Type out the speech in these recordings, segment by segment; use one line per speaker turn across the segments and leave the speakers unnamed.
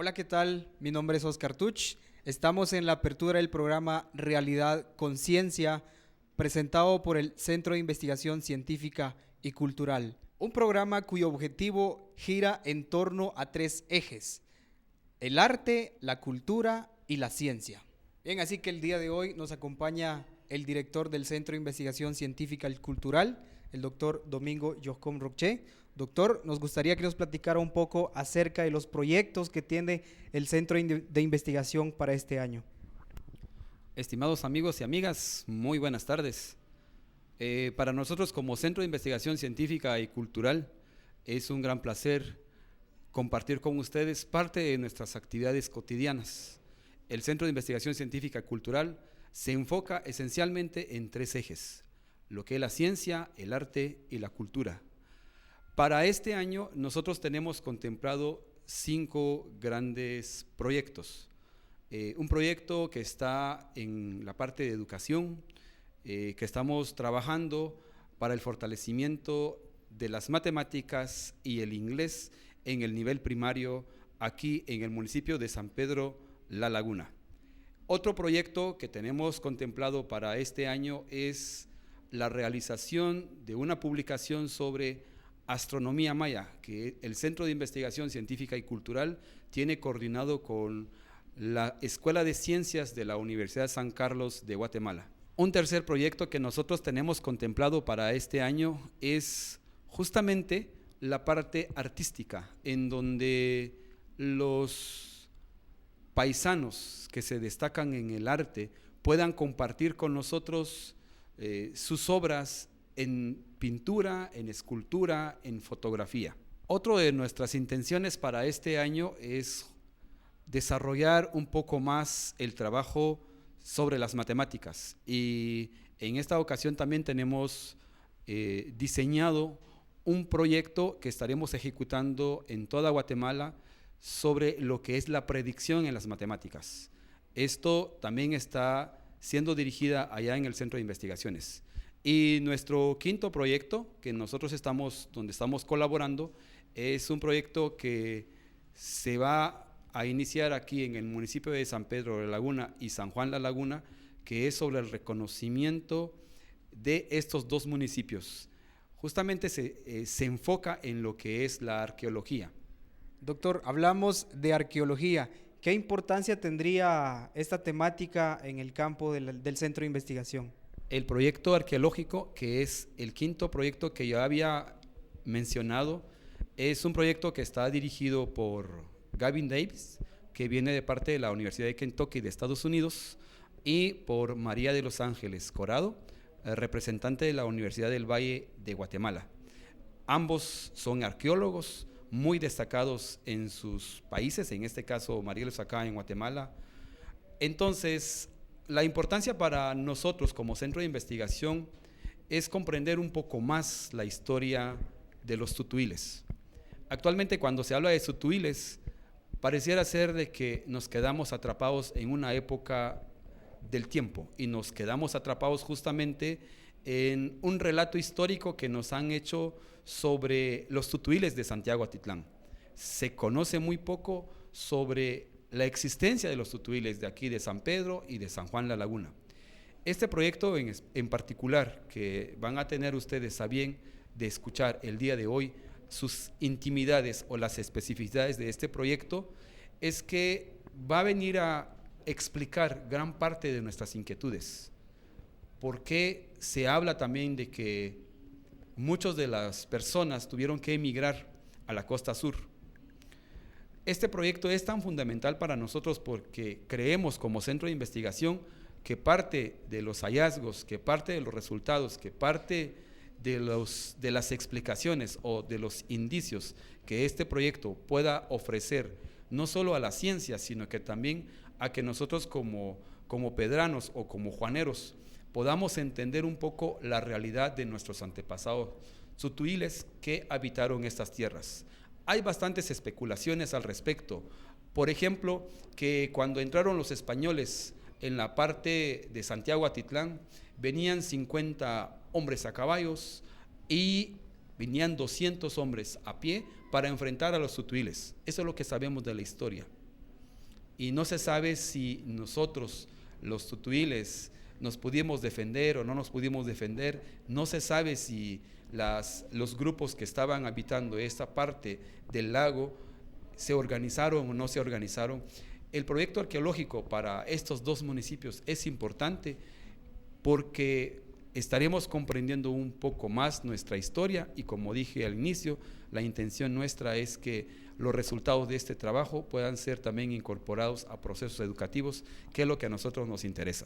Hola, ¿qué tal? Mi nombre es Oscar Tuch. Estamos en la apertura del programa Realidad Conciencia, presentado por el Centro de Investigación Científica y Cultural. Un programa cuyo objetivo gira en torno a tres ejes: el arte, la cultura y la ciencia. Bien, así que el día de hoy nos acompaña el director del Centro de Investigación Científica y Cultural, el doctor Domingo Joscom Roche. Doctor, nos gustaría que nos platicara un poco acerca de los proyectos que tiene el Centro de Investigación para este año.
Estimados amigos y amigas, muy buenas tardes. Para nosotros como Centro de Investigación Científica y Cultural es un gran placer compartir con ustedes parte de nuestras actividades cotidianas. El Centro de Investigación Científica y Cultural se enfoca esencialmente en tres ejes: lo que es la ciencia, el arte y la cultura. Para este año nosotros tenemos contemplado 5 grandes proyectos. Un proyecto que está en la parte de educación, que estamos trabajando para el fortalecimiento de las matemáticas y el inglés en el nivel primario aquí en el municipio de San Pedro La Laguna. Otro proyecto que tenemos contemplado para este año es la realización de una publicación sobre astronomía maya, que el Centro de Investigación Científica y Cultural tiene coordinado con la Escuela de Ciencias de la Universidad San Carlos de Guatemala. Un tercer proyecto que nosotros tenemos contemplado para este año es justamente la parte artística, en donde los paisanos que se destacan en el arte puedan compartir con nosotros sus obras en pintura, en escultura, en fotografía. Otro de nuestras intenciones para este año es desarrollar un poco más el trabajo sobre las matemáticas, y en esta ocasión también tenemos diseñado un proyecto que estaremos ejecutando en toda Guatemala sobre lo que es la predicción en las matemáticas. Esto también está siendo dirigida allá en el Centro de Investigaciones. Y nuestro quinto proyecto, que nosotros donde estamos colaborando, es un proyecto que se va a iniciar aquí en el municipio de San Pedro de la Laguna y San Juan La Laguna, que es sobre el reconocimiento de estos dos municipios. Justamente se enfoca en lo que es la arqueología.
Doctor, hablamos de arqueología. ¿Qué importancia tendría esta temática en el campo del Centro de Investigación?
El proyecto arqueológico, que es el quinto proyecto que yo había mencionado, es un proyecto que está dirigido por Gavin Davis, que viene de parte de la Universidad de Kentucky de Estados Unidos, y por María de los Ángeles Corado, representante de la Universidad del Valle de Guatemala. Ambos son arqueólogos muy destacados en sus países, en este caso María los acá en Guatemala. Entonces, la importancia para nosotros como centro de investigación es comprender un poco más la historia de los tutuiles. Actualmente, cuando se habla de tutuiles, pareciera ser de que nos quedamos atrapados en una época del tiempo, y nos quedamos atrapados justamente en un relato histórico que nos han hecho sobre los tutuiles de Santiago Atitlán. Se conoce muy poco sobre la existencia de los tutuiles de aquí de San Pedro y de San Juan La Laguna. Este proyecto en particular, que van a tener ustedes a bien de escuchar el día de hoy, sus intimidades o las especificidades de este proyecto, es que va a venir a explicar gran parte de nuestras inquietudes. ¿Por qué se habla también de que muchas de las personas tuvieron que emigrar a la costa sur? Este proyecto es tan fundamental para nosotros porque creemos como centro de investigación que parte de los hallazgos, que parte de los resultados, que parte de las explicaciones o de los indicios que este proyecto pueda ofrecer no solo a la ciencia, sino que también a que nosotros como pedranos o como juaneros podamos entender un poco la realidad de nuestros antepasados tutuiles que habitaron estas tierras. Hay bastantes especulaciones al respecto. Por ejemplo, que cuando entraron los españoles en la parte de Santiago Atitlán, venían 50 hombres a caballos y venían 200 hombres a pie para enfrentar a los tutuiles. Eso es lo que sabemos de la historia. y no se sabe si nosotros, los tutuiles, nos pudimos defender o no nos pudimos defender. No se sabe si los grupos que estaban habitando esta parte del lago se organizaron o no se organizaron. El proyecto arqueológico para estos dos municipios es importante porque estaremos comprendiendo un poco más nuestra historia y, como dije al inicio, la intención nuestra es que los resultados de este trabajo puedan ser también incorporados a procesos educativos, que es lo que a nosotros nos interesa.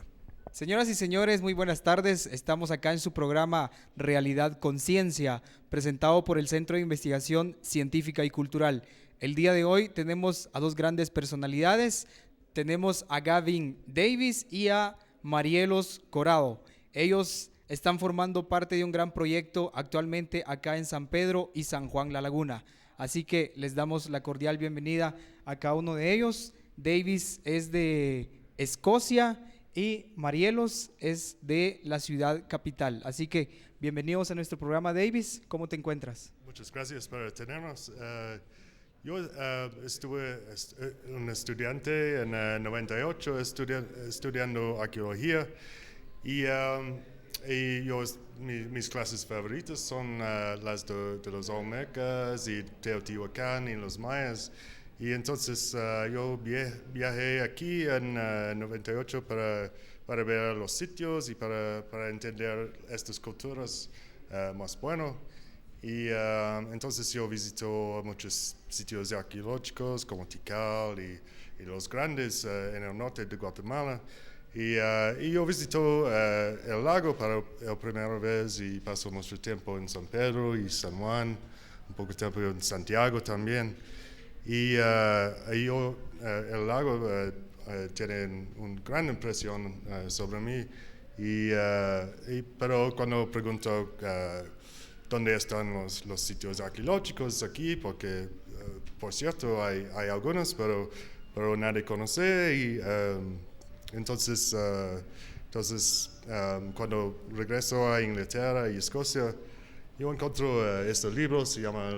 Señoras y señores, muy buenas tardes. Estamos acá en su programa Realidad Conciencia, presentado por el Centro de Investigación Científica y Cultural. El día de hoy tenemos a dos grandes personalidades. Tenemos a Gavin Davis y a Marielos Corado. Ellos están formando parte de un gran proyecto actualmente acá en San Pedro y San Juan La Laguna. Así que les damos la cordial bienvenida a cada uno de ellos. Davis es de Escocia y Marielos es de la ciudad capital. Así que bienvenidos a nuestro programa, Davis. ¿Cómo te encuentras?
Muchas gracias por tenernos. Yo estuve un estudiante en 98 estudiando arqueología y mis clases favoritas son las de los Olmecas y Teotihuacán y los mayas. Y entonces yo viajé aquí en 98 para ver los sitios y para entender estas culturas más bueno. Y entonces yo visito muchos sitios arqueológicos como Tikal y los grandes en el norte de Guatemala. Y yo visito el lago para la primera vez y paso mucho tiempo en San Pedro y San Juan, un poco de tiempo en Santiago también. Y el lago tiene una gran impresión sobre mí. Pero cuando pregunto dónde están los sitios arqueológicos aquí, porque por cierto hay algunos, pero nadie conoce. Y entonces cuando regreso a Inglaterra y Escocia, yo encuentro este libro, se llama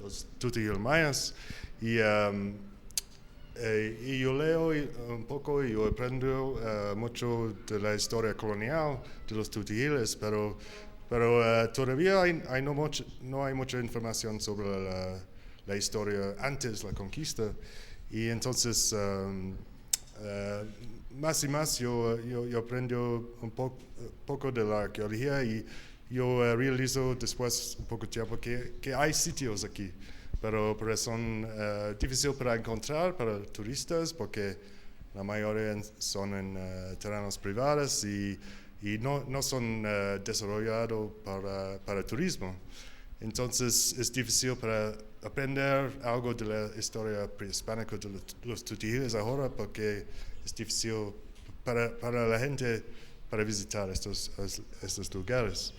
Los Tutihil Mayas, y yo leo un poco y yo aprendo mucho de la historia colonial de los Tutihiles, pero todavía no hay mucha información sobre la historia antes de la conquista, y entonces más y más yo aprendo un poco de la arqueología y yo realizo después un poco de tiempo que hay sitios aquí, pero son difíciles para encontrar para turistas porque la mayoría son en terrenos privados y no son desarrollados para turismo. Entonces es difícil para aprender algo de la historia prehispánica de los Tutihiles ahora porque es difícil para la gente para visitar estos lugares.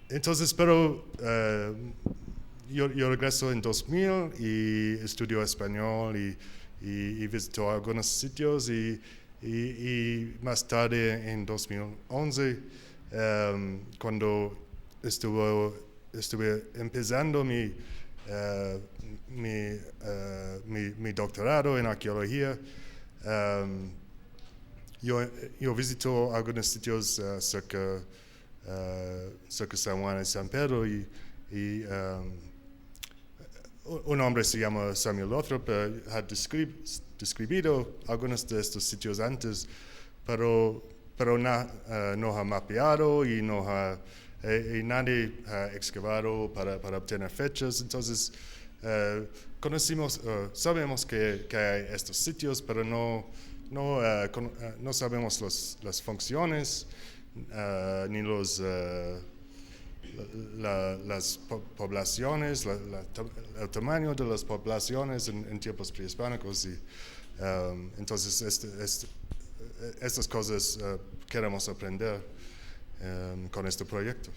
Entonces, pero yo regreso en 2000 y estudio español y visito algunos sitios y más tarde en 2011 cuando estuve empezando mi doctorado en arqueología, yo visito algunos sitios cerca San Juan y San Pedro y un hombre se llama Samuel Lothrop ha describido algunos de estos sitios antes, pero no ha mapeado y nadie ha excavado para obtener fechas. Entonces sabemos que hay estos sitios, pero no sabemos las funciones ni las poblaciones, el tamaño de las poblaciones en tiempos prehispánicos. Y entonces estas cosas queremos aprender con este proyecto.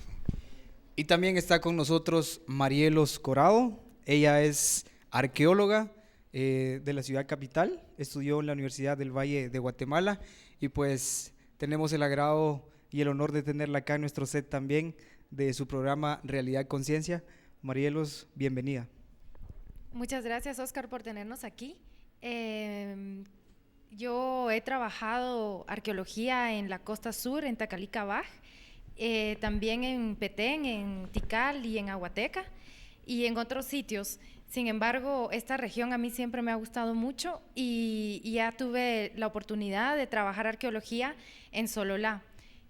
Y también está con nosotros Marielos Corado. Ella es arqueóloga de la ciudad capital, estudió en la Universidad del Valle de Guatemala y pues tenemos el agrado y el honor de tenerla acá en nuestro set también de su programa Realidad Conciencia. Marielos, bienvenida.
Muchas gracias, Oscar, por tenernos aquí. Yo he trabajado arqueología en la costa sur, en Tacalica-Baj, también en Petén, en Tikal y en Aguateca y en otros sitios. Sin embargo, esta región a mí siempre me ha gustado mucho y ya tuve la oportunidad de trabajar arqueología en Sololá.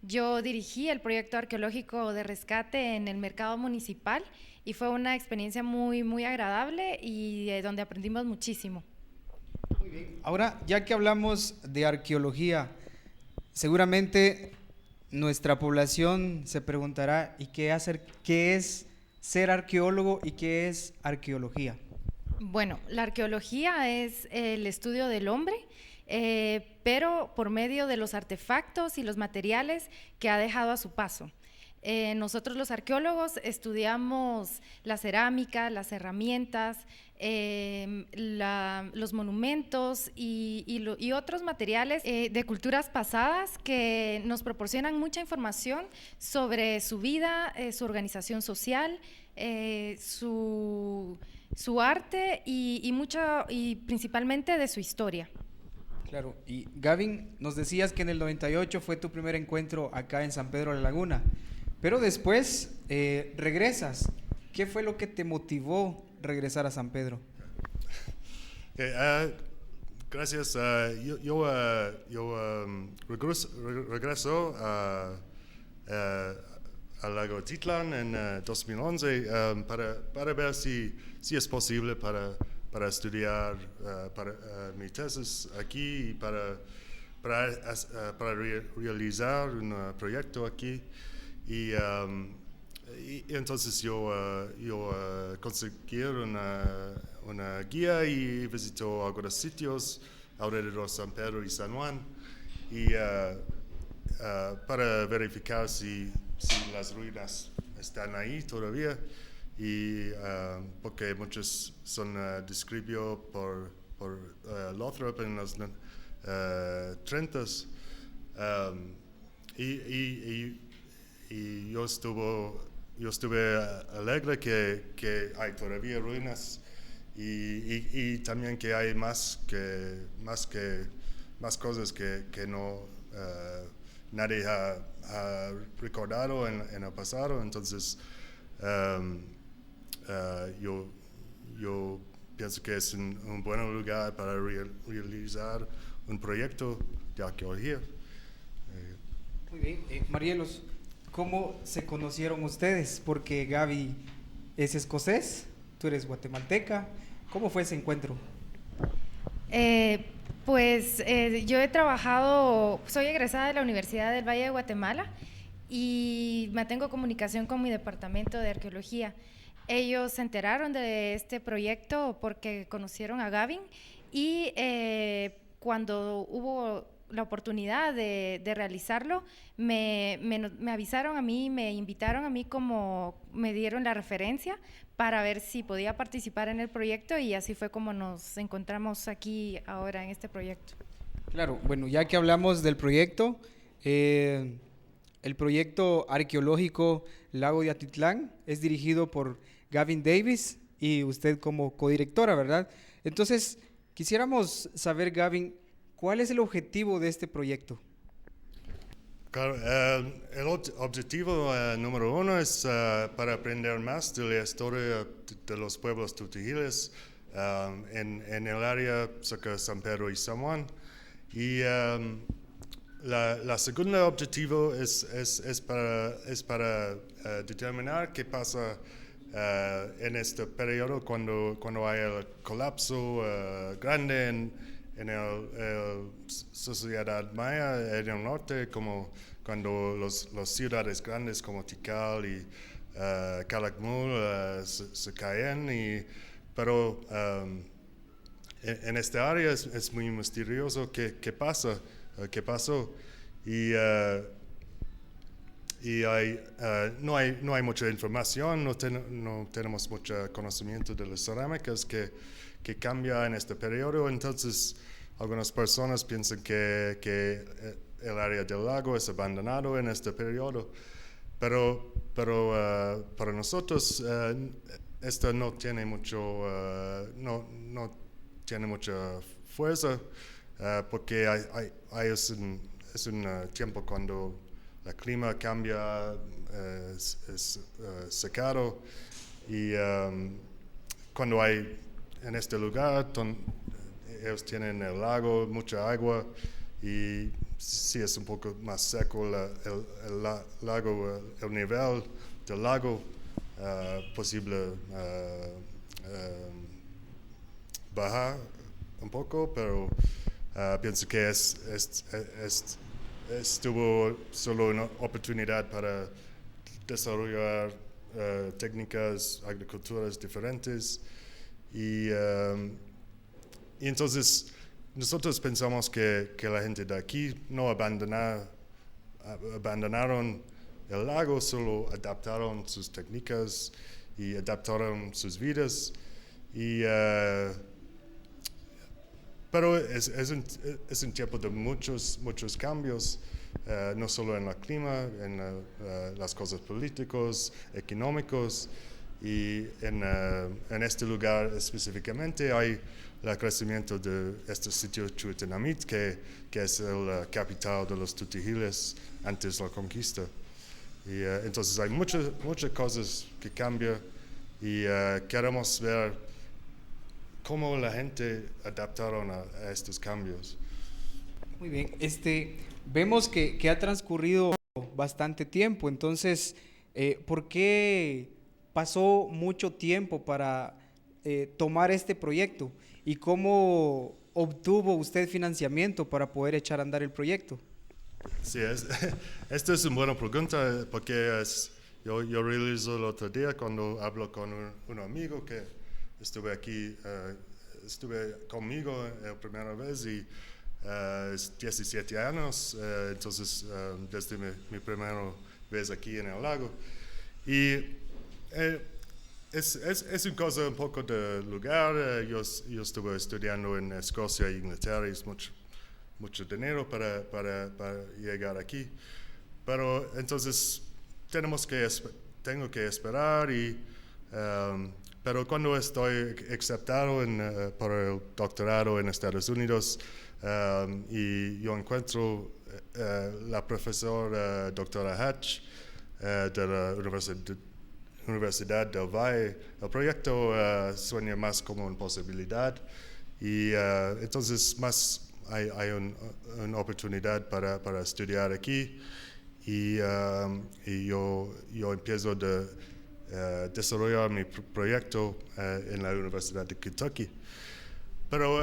Yo dirigí el proyecto arqueológico de rescate en el mercado municipal y fue una experiencia muy, muy agradable y donde aprendimos muchísimo.
Muy bien. Ahora, ya que hablamos de arqueología, seguramente nuestra población se preguntará, ¿y qué es ser arqueólogo y qué es arqueología?
Bueno, la arqueología es el estudio del hombre, pero por medio de los artefactos y los materiales que ha dejado a su paso. Nosotros los arqueólogos estudiamos la cerámica, las herramientas, los monumentos y otros materiales de culturas pasadas que nos proporcionan mucha información sobre su vida, su organización social, su arte y principalmente de su historia.
Claro, y Gavin, nos decías que en el 98 fue tu primer encuentro acá en San Pedro de la Laguna, pero después regresas. ¿Qué fue lo que te motivó regresar a San Pedro?
Gracias. Yo regreso al lago Titlán en 2011 para ver si es posible para estudiar mi tesis aquí y para realizar un proyecto aquí. Y entonces yo conseguí una guía y visitó algunos sitios alrededor de San Pedro y San Juan y para verificar si las ruinas están ahí todavía y porque muchos son descritos por Lothrop en los 30s y yo estuve alegre que hay todavía ruinas y también que hay más cosas que no nadie ha recordado en el pasado. Entonces yo pienso que es un buen lugar para realizar un proyecto de arqueología.
Muy bien, Marielos, ¿cómo se conocieron ustedes? Porque Gaby es escocés, tú eres guatemalteca. ¿Cómo fue ese encuentro?
Yo he trabajado, soy egresada de la Universidad del Valle de Guatemala y mantengo comunicación con mi departamento de arqueología. Ellos se enteraron de este proyecto porque conocieron a Gavin y cuando hubo la oportunidad de realizarlo, me avisaron a mí, me invitaron a mí, como me dieron la referencia para ver si podía participar en el proyecto y así fue como nos encontramos aquí ahora en este proyecto.
Claro, bueno, ya que hablamos del proyecto, el proyecto arqueológico Lago de Atitlán es dirigido por Gavin Davis y usted como codirectora, ¿verdad? Entonces, quisiéramos saber, Gavin, ¿cuál es el objetivo de este proyecto?
Claro, el objetivo número uno es para aprender más de la historia de los pueblos tutejiles en el área cerca de San Pedro y San Juan. Y la segunda objetivo es para determinar qué pasa en este periodo cuando hay el colapso grande en la sociedad maya en el norte, como cuando las ciudades grandes como Tikal y Calakmul se caen. Pero en esta área es muy misterioso qué pasó. No hay mucha información, no tenemos mucho conocimiento de las cerámicas que cambia en este periodo. Entonces algunas personas piensan que el área del lago es abandonado en este periodo, pero para nosotros esto no tiene no tiene mucha fuerza porque es un tiempo cuando el clima cambia, es secado y cuando hay en este lugar, ellos tienen el lago, mucha agua y si es un poco más seco el lago, el nivel del lago, posible bajar un poco, pero pienso que estuvo solo una oportunidad para desarrollar técnicas, agriculturas diferentes y entonces nosotros pensamos que la gente de aquí no abandonaron el lago, solo adaptaron sus técnicas y adaptaron sus vidas. Pero es un tiempo de muchos cambios, no solo en el clima, en las cosas políticas, económicos, y en este lugar específicamente hay el crecimiento de este sitio Chuetenamit, que es el capital de los Tutihiles antes de la conquista. Y entonces hay muchas cosas que cambian y queremos ver cómo la gente adaptaron a estos cambios.
Muy bien, vemos que ha transcurrido bastante tiempo, entonces, ¿por qué pasó mucho tiempo para tomar este proyecto? ¿Y cómo obtuvo usted financiamiento para poder echar a andar el proyecto?
Sí, esta es una buena pregunta porque yo realizo el otro día cuando hablo con un amigo que estuve conmigo la primera vez y es 17 años, entonces desde mi primera vez aquí en el lago. Y es una cosa un poco de lugar. Yo estuve estudiando en Escocia e Inglaterra, es mucho dinero para llegar aquí. Pero entonces tengo que esperar pero cuando estoy aceptado para el doctorado en Estados Unidos y yo encuentro la profesora doctora Hatch de la Universidad del Valle, el proyecto suena más como una posibilidad y entonces más hay una oportunidad para estudiar aquí y yo empiezo a desarrollar mi proyecto en la Universidad de Kentucky. Pero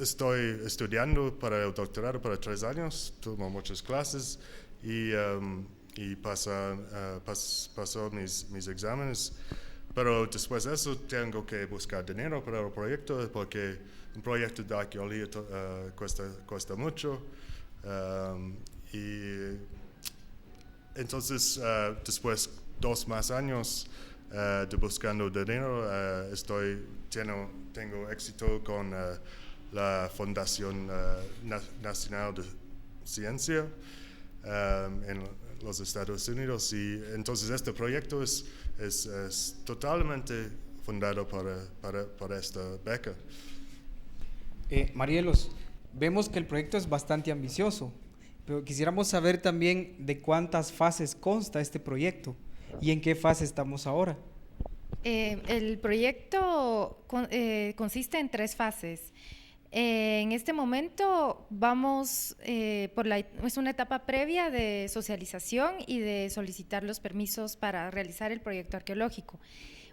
estoy estudiando para el doctorado para 3 años, tomo muchas clases y paso mis exámenes. Pero después de eso tengo que buscar dinero para el proyecto porque un proyecto de arqueología cuesta mucho. Y entonces después 2 más años de buscando dinero tengo éxito con la Fundación Nacional de Ciencia en los Estados Unidos y entonces este proyecto es totalmente fundado para esta beca.
Marielos, vemos que el proyecto es bastante ambicioso, pero quisiéramos saber también de cuántas fases consta este proyecto y en qué fase estamos ahora.
El proyecto consiste en 3 fases. En este momento vamos es una etapa previa de socialización y de solicitar los permisos para realizar el proyecto arqueológico.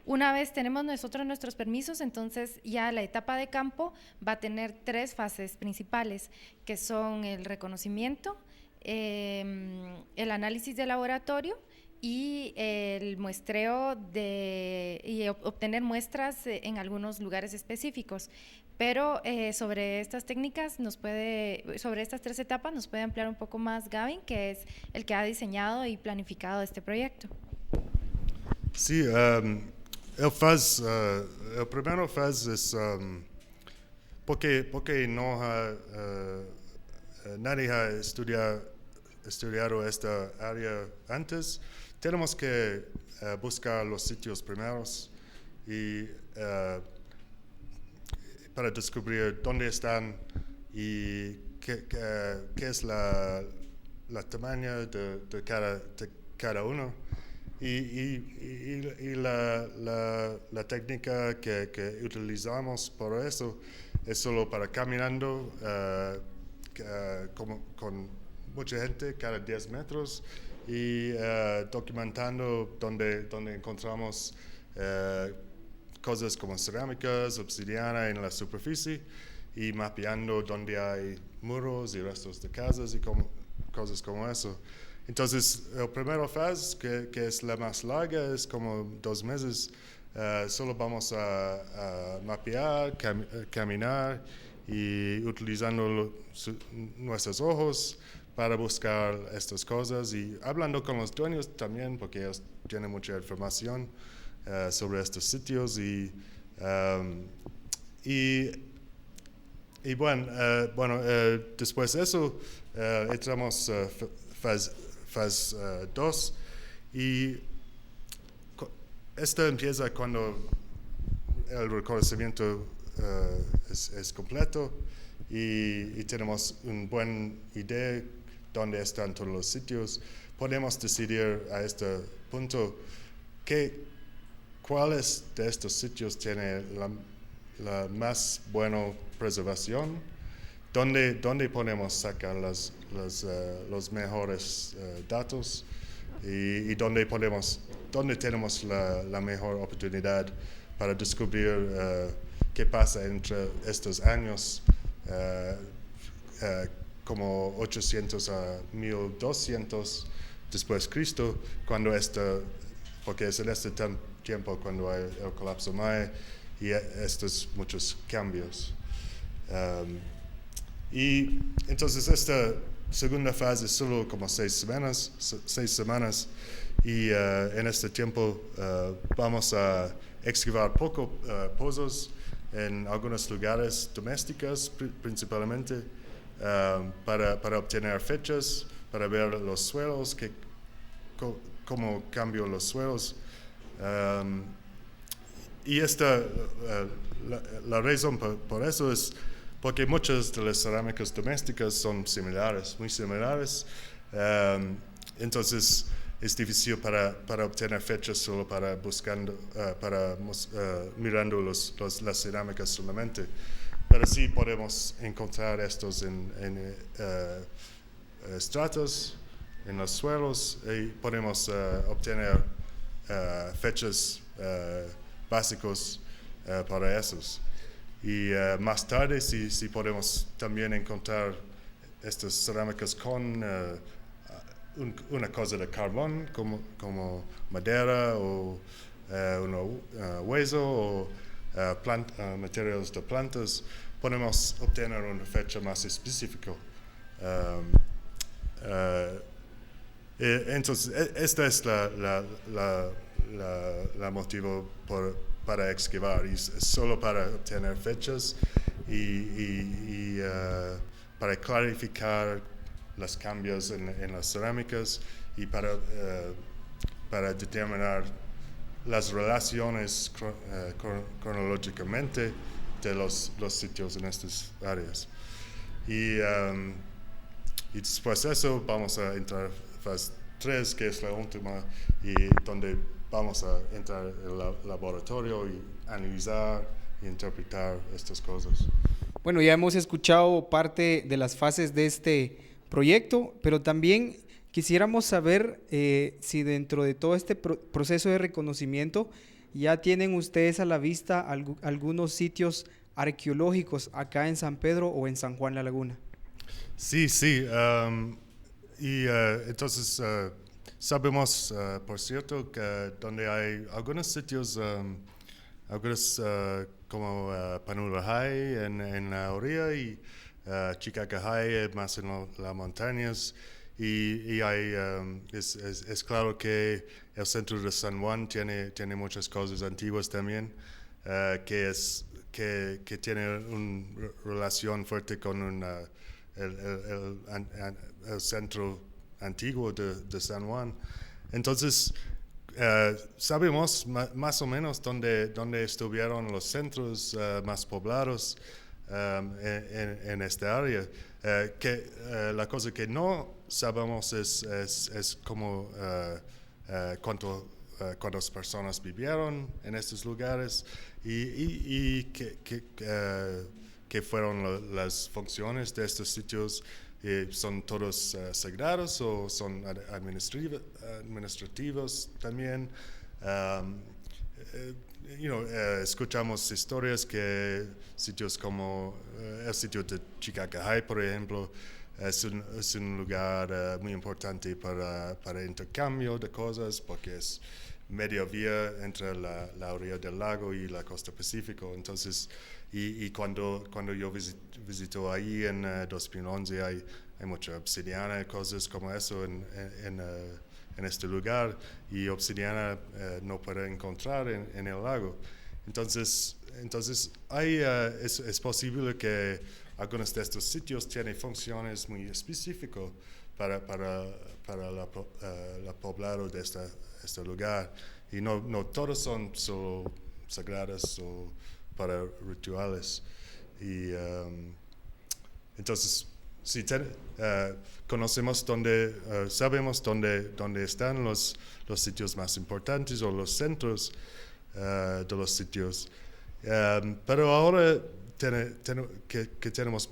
Una vez tenemos nosotros nuestros permisos, entonces ya la etapa de campo va a tener 3 fases principales, que son el reconocimiento, el análisis de laboratorio y el muestreo y obtener muestras en algunos lugares específicos. Pero sobre estas técnicas sobre estas 3 etapas nos puede ampliar un poco más Gavin, que es el que ha diseñado y planificado este proyecto.
Sí, el primero fase es porque nadie ha estudiado estudiado esta área antes, tenemos que buscar los sitios primeros y para descubrir dónde están y qué es la tamaño de cada uno. Y la técnica que utilizamos por eso es solo para caminando con mucha gente cada 10 metros y documentando donde encontramos cosas como cerámicas, obsidiana en la superficie y mapeando donde hay muros y restos de casas y cosas como eso. Entonces, la primera fase, que es la más larga, es como 2 meses. Solo vamos a mapear, caminar y utilizando nuestros ojos para buscar estas cosas y hablando con los dueños también, porque ellos tienen mucha información sobre estos sitios y bueno, después de eso entramos fase 2 y esto empieza cuando el reconocimiento es completo y tenemos una buena idea dónde están todos los sitios. Podemos decidir a este punto cuáles de estos sitios tiene la más buena preservación, dónde podemos sacar los mejores datos y dónde tenemos la mejor oportunidad para descubrir qué pasa entre estos años como 800 a 1200 después de Cristo, porque es en este tiempo cuando hay el colapso maya y estos muchos cambios. Y entonces esta segunda fase es solo como 6 semanas y en este tiempo vamos a excavar pozos en algunos lugares domésticos principalmente para obtener fechas, para ver los suelos, cómo cambian los suelos. Y la razón por eso es porque muchas de las cerámicas domésticas son muy similares. Entonces es difícil para obtener fechas solo mirando las cerámicas solamente. Pero sí podemos encontrar estos en estratos, en los suelos, y podemos obtener fechas básicos para esos. Y más tarde sí podemos también encontrar estas cerámicas con una cosa de carbón como madera o hueso o materiales de plantas. Podemos obtener una fecha más específica. Entonces, esta es la motivo para excavar, y es solo para obtener fechas y para clarificar los cambios en las cerámicas y para determinar las relaciones cronológicamente de los sitios en estas áreas. Y después de eso vamos a entrar fase 3, que es la última, y donde vamos a entrar en el laboratorio y analizar e interpretar estas cosas.
Bueno, ya hemos escuchado parte de las fases de este proyecto, pero también quisiéramos saber si dentro de todo este proceso de reconocimiento ya tienen ustedes a la vista algunos sitios arqueológicos acá en San Pedro o en San Juan La Laguna.
Sí. Entonces sabemos, por cierto, que donde hay algunos sitios, como Panulahai en la orilla y Chicacajay más en las montañas, y hay, es claro que el centro de San Juan tiene muchas cosas antiguas también, que tiene una relación fuerte con el centro antiguo de San Juan. Entonces, sabemos más o menos dónde estuvieron los centros más poblados en esta área. La cosa que no sabemos es cómo, cuántas personas vivieron en estos lugares y qué fueron las funciones de estos sitios. ¿Son todos sagrados o son administrativos también? Escuchamos historias que sitios como el sitio de Chicacajay, por ejemplo, es un lugar muy importante para intercambio de cosas, porque es media vía entre la orilla del lago y la costa pacífica. Entonces, y cuando yo visito ahí en 2011, hay mucha obsidiana y cosas como eso en este lugar, y obsidiana no puede encontrar en el lago. Entonces es posible que algunos de estos sitios tienen funciones muy específicas para la poblado de este lugar, y no todos son solo sagradas o para rituales. Y entonces sí, conocemos sabemos dónde están los sitios más importantes o los centros de los sitios. Pero ahora que tenemos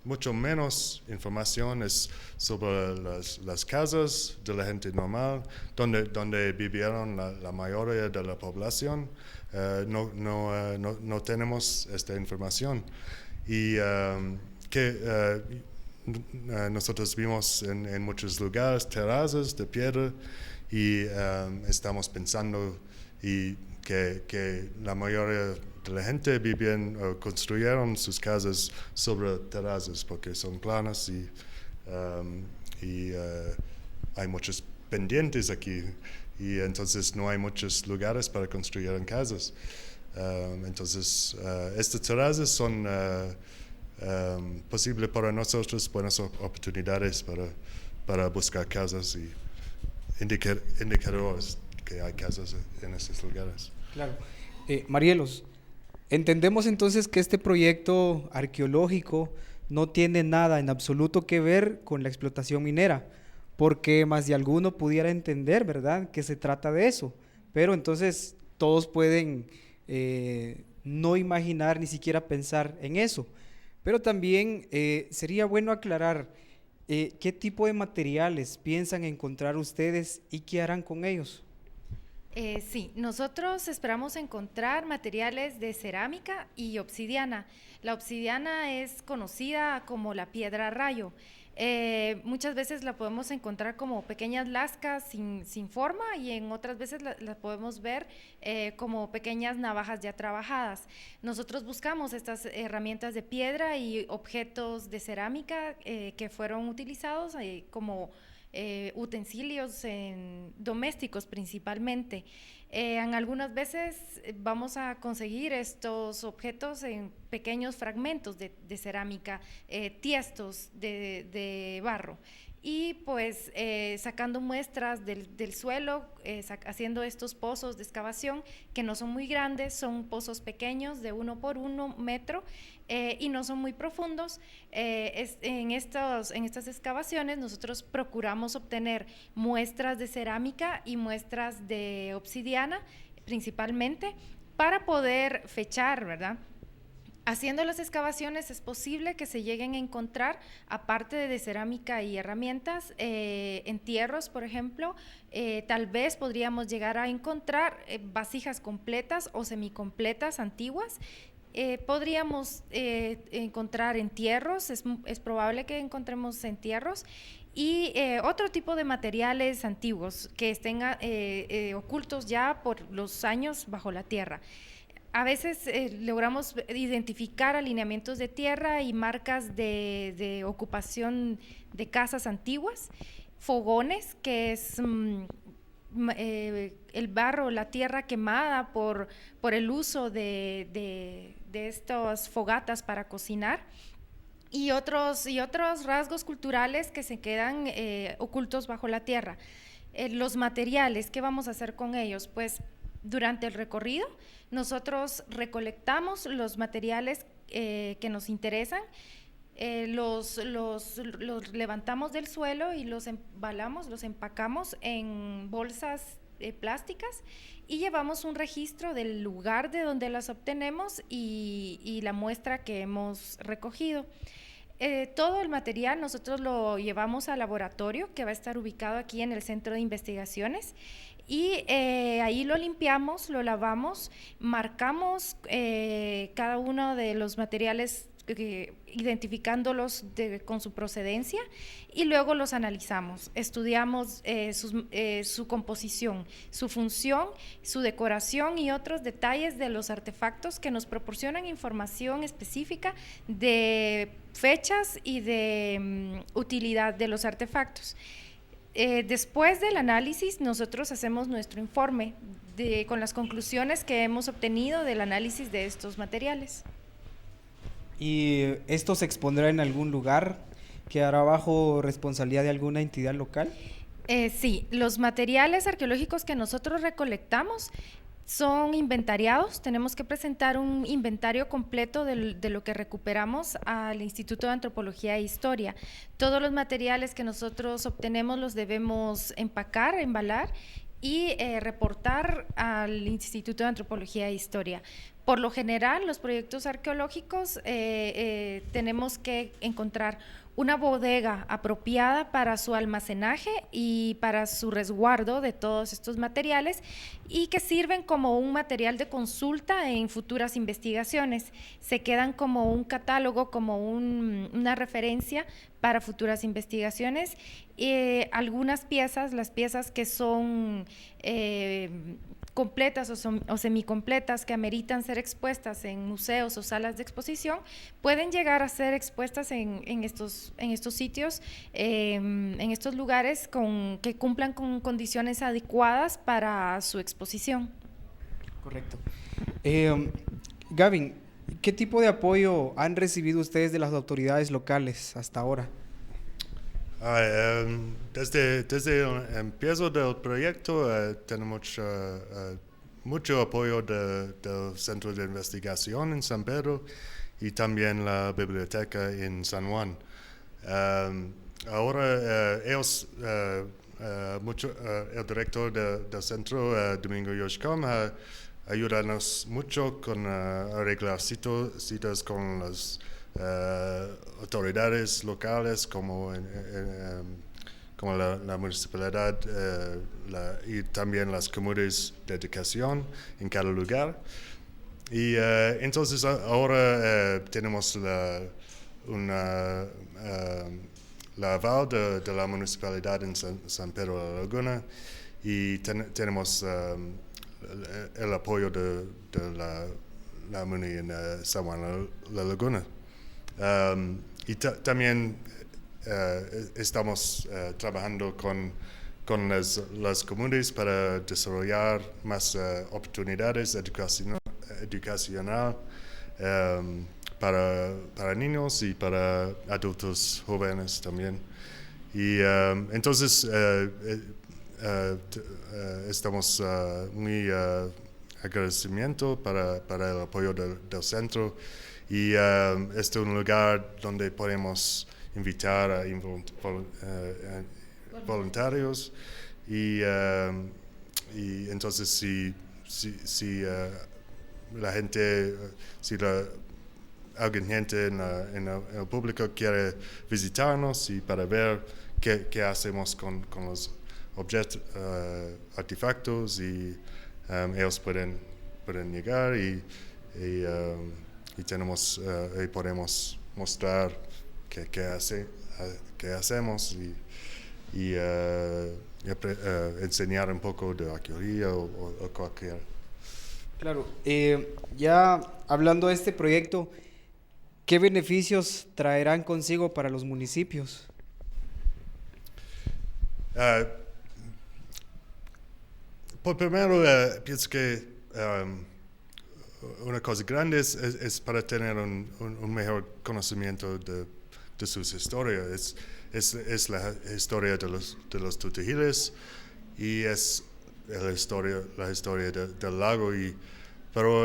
mucho menos información es sobre las casas de la gente normal, donde vivieron la mayoría de la población. No tenemos esta información. Y nosotros vimos en muchos lugares terrazas de piedra, y estamos pensando que la mayoría de la gente vivían o construyeron sus casas sobre terrazas porque son planas, y hay muchos pendientes aquí, y entonces no hay muchos lugares para construir en casas. Entonces estas terrazas son posible para nosotros, buenas oportunidades para buscar casas y indicadores que hay casas en estos lugares.
Claro. Marielos, entendemos entonces que este proyecto arqueológico no tiene nada en absoluto que ver con la explotación minera, porque más de alguno pudiera entender, ¿verdad?, que se trata de eso. Pero entonces todos pueden no imaginar ni siquiera pensar en eso. Pero también sería bueno aclarar qué tipo de materiales piensan encontrar ustedes y qué harán con ellos.
Sí, nosotros esperamos encontrar materiales de cerámica y obsidiana. La obsidiana es conocida como la piedra rayo. Muchas veces la podemos encontrar como pequeñas lascas sin forma, y en otras veces la podemos ver como pequeñas navajas ya trabajadas. Nosotros buscamos estas herramientas de piedra y objetos de cerámica que fueron utilizados como utensilios domésticos principalmente. En algunas veces vamos a conseguir estos objetos en pequeños fragmentos de cerámica, tiestos de barro, y pues sacando muestras del suelo, haciendo estos pozos de excavación que no son muy grandes, son pozos pequeños de 1 por 1 metro, y no son muy profundos. En estas excavaciones nosotros procuramos obtener muestras de cerámica y muestras de obsidiana principalmente, para poder fechar, ¿verdad? Haciendo las excavaciones es posible que se lleguen a encontrar, aparte de cerámica y herramientas, entierros, por ejemplo. Tal vez podríamos llegar a encontrar vasijas completas o semicompletas antiguas. Podríamos encontrar entierros, es probable que encontremos entierros, y otro tipo de materiales antiguos que estén ocultos ya por los años bajo la tierra. A veces logramos identificar alineamientos de tierra y marcas de ocupación de casas antiguas, fogones, que es el barro, la tierra quemada por el uso de estas fogatas para cocinar. y otros rasgos culturales que se quedan ocultos bajo la tierra. Los materiales, ¿qué vamos a hacer con ellos? Pues durante el recorrido nosotros recolectamos los materiales que nos interesan, los levantamos del suelo y los embalamos, los empacamos en bolsas plásticas y llevamos un registro del lugar de donde las obtenemos y la muestra que hemos recogido. Todo el material nosotros lo llevamos al laboratorio que va a estar ubicado aquí en el Centro de Investigaciones y ahí lo limpiamos, lo lavamos, marcamos cada uno de los materiales identificándolos con su procedencia y luego los analizamos, estudiamos su composición, su función, su decoración y otros detalles de los artefactos que nos proporcionan información específica de fechas y de utilidad de los artefactos. Después del análisis nosotros hacemos nuestro informe con las conclusiones que hemos obtenido del análisis de estos materiales.
¿Y esto se expondrá en algún lugar? ¿Quedará bajo responsabilidad de alguna entidad local?
Sí, los materiales arqueológicos que nosotros recolectamos son inventariados. Tenemos que presentar un inventario completo de lo que recuperamos al Instituto de Antropología e Historia. Todos los materiales que nosotros obtenemos los debemos empacar, embalar y reportar al Instituto de Antropología e Historia. Por lo general, los proyectos arqueológicos tenemos que encontrar una bodega apropiada para su almacenaje y para su resguardo de todos estos materiales y que sirven como un material de consulta en futuras investigaciones. Se quedan como un catálogo, como una referencia para futuras investigaciones. Algunas piezas, las piezas que son completas o semicompletas que ameritan ser expuestas en museos o salas de exposición, pueden llegar a ser expuestas en estos sitios, en estos lugares que cumplan con condiciones adecuadas para su exposición.
Correcto. Gavin, ¿qué tipo de apoyo han recibido ustedes de las autoridades locales hasta ahora?
Desde el empiezo del proyecto tenemos mucho apoyo del Centro de Investigación en San Pedro y también la biblioteca en San Juan. Ahora ellos, el director del centro, Domingo Yoshcom, ayudarnos mucho con arreglar citas con las autoridades locales como la municipalidad y también las comunidades de educación en cada lugar. Y entonces ahora tenemos la aval de la municipalidad en San Pedro de la Laguna y tenemos el apoyo de la MUNI en San Juan de la Laguna. Y también estamos trabajando con las comunidades para desarrollar más oportunidades educacional para niños y para adultos jóvenes también. Y entonces estamos muy agradecimiento para el apoyo del centro. Y este es un lugar donde podemos invitar a voluntarios y entonces si la gente, alguien en el público quiere visitarnos y para ver qué hacemos con los artefactos y ellos pueden llegar y podemos mostrar qué hacemos y enseñar un poco de arqueología o cualquier.
Claro, ya hablando de este proyecto, ¿qué beneficios traerán consigo para los municipios?
Por primero, pienso que una cosa grande es para tener un mejor conocimiento de sus historias. Es la historia de los tutugiles y es la historia del lago. Pero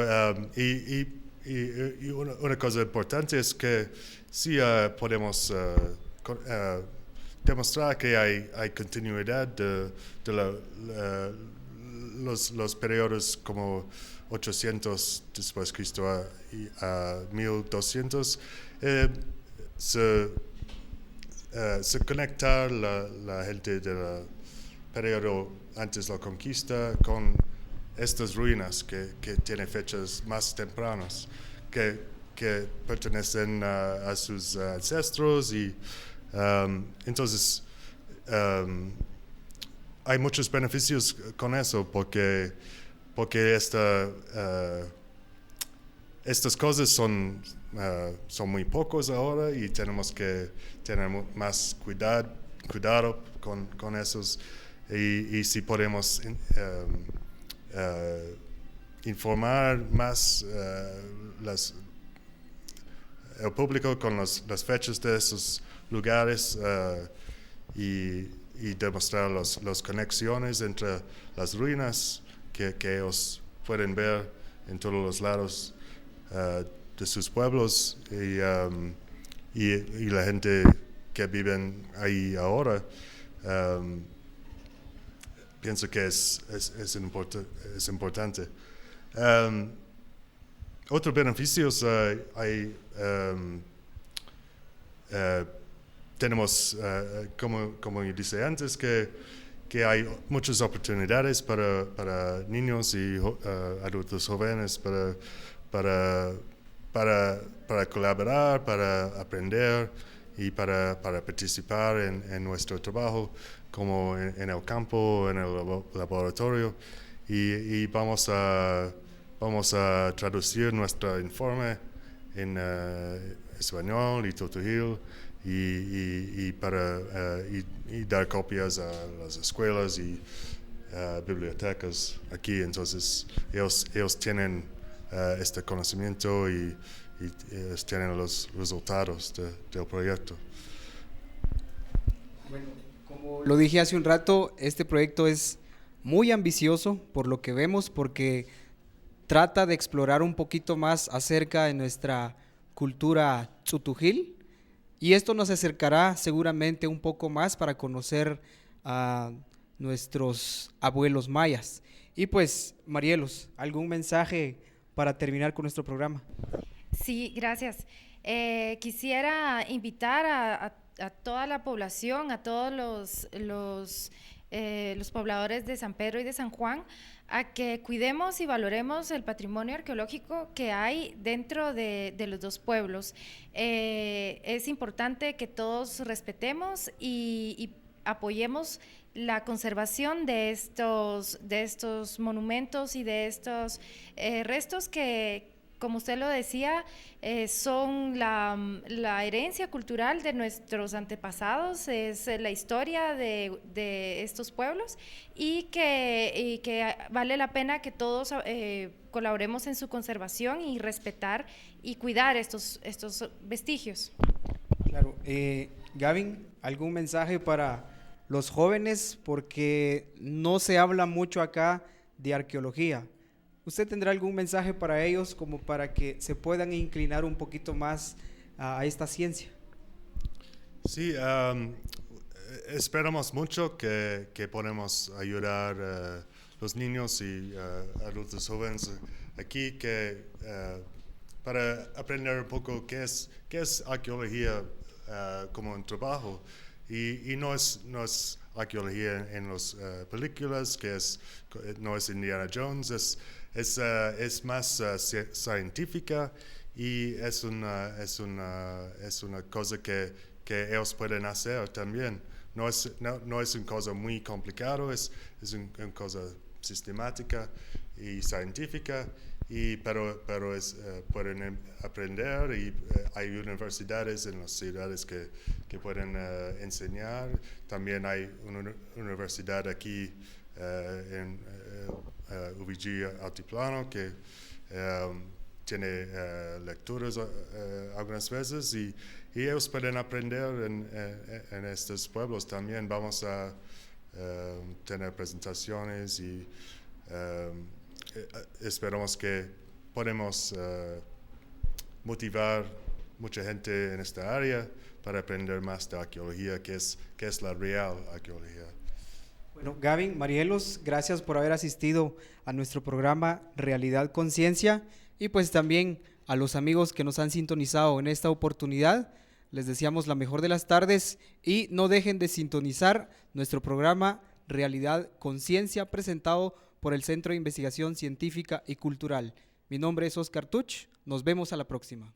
una cosa importante es que sí podemos demostrar que hay continuidad de los periodos como 800 después de Cristo a 1200. Se conecta la gente del periodo antes de la conquista con estas ruinas que tienen fechas más tempranas, que pertenecen a sus ancestros y entonces hay muchos beneficios con eso porque estas cosas son muy pocos ahora y tenemos que tener más cuidado con esos y si podemos informar más el público con las fechas de esos lugares y demostrar las conexiones entre las ruinas que ellos pueden ver en todos los lados de sus pueblos y la gente que vive ahí ahora. Pienso que es importante. Otros beneficios tenemos, como yo dije antes, que hay muchas oportunidades para niños y adultos jóvenes para colaborar, para aprender y para participar en nuestro trabajo, como en el campo, en el laboratorio, y vamos a traducir nuestro informe en español y tutugil y dar copias a las escuelas y bibliotecas aquí. Entonces ellos tienen este conocimiento y ellos tienen los resultados del proyecto.
Bueno, como lo dije hace un rato, este proyecto es muy ambicioso por lo que vemos, porque trata de explorar un poquito más acerca de nuestra cultura tzutujil, y esto nos acercará seguramente un poco más para conocer a nuestros abuelos mayas. Y pues, Marielos, ¿algún mensaje para terminar con nuestro programa?
Sí, gracias. Quisiera invitar a toda la población, a todos los pobladores de San Pedro y de San Juan, a que cuidemos y valoremos el patrimonio arqueológico que hay dentro de los dos pueblos. Es importante que todos respetemos y apoyemos la conservación de estos monumentos y de estos restos que, como usted lo decía, son la herencia cultural de nuestros antepasados, es la historia de estos pueblos y que vale la pena que todos colaboremos en su conservación y respetar y cuidar estos vestigios.
Claro. Gavin, ¿algún mensaje para los jóvenes? Porque no se habla mucho acá de arqueología. ¿Usted tendrá algún mensaje para ellos como para que se puedan inclinar un poquito más a esta ciencia?
Sí, esperamos mucho que podamos ayudar a los niños y adultos jóvenes aquí para aprender un poco qué es arqueología como un trabajo. Y no es arqueología en las películas, no es Indiana Jones, es más científica y es una cosa que ellos pueden hacer también. No es una cosa muy complicada, es una cosa sistemática y científica, pero pueden aprender y hay universidades en las ciudades que pueden enseñar. También hay una universidad aquí en UBG Altiplano que tiene lecturas algunas veces y ellos pueden aprender en estos pueblos también. Vamos a tener presentaciones y esperamos que podemos motivar mucha gente en esta área para aprender más de arqueología, que es la real arqueología.
Bueno, Gavin, Marielos, gracias por haber asistido a nuestro programa Realidad Conciencia, y pues también a los amigos que nos han sintonizado en esta oportunidad. Les deseamos la mejor de las tardes y no dejen de sintonizar nuestro programa Realidad Conciencia, presentado por el Centro de Investigación Científica y Cultural. Mi nombre es Oscar Tuch, nos vemos a la próxima.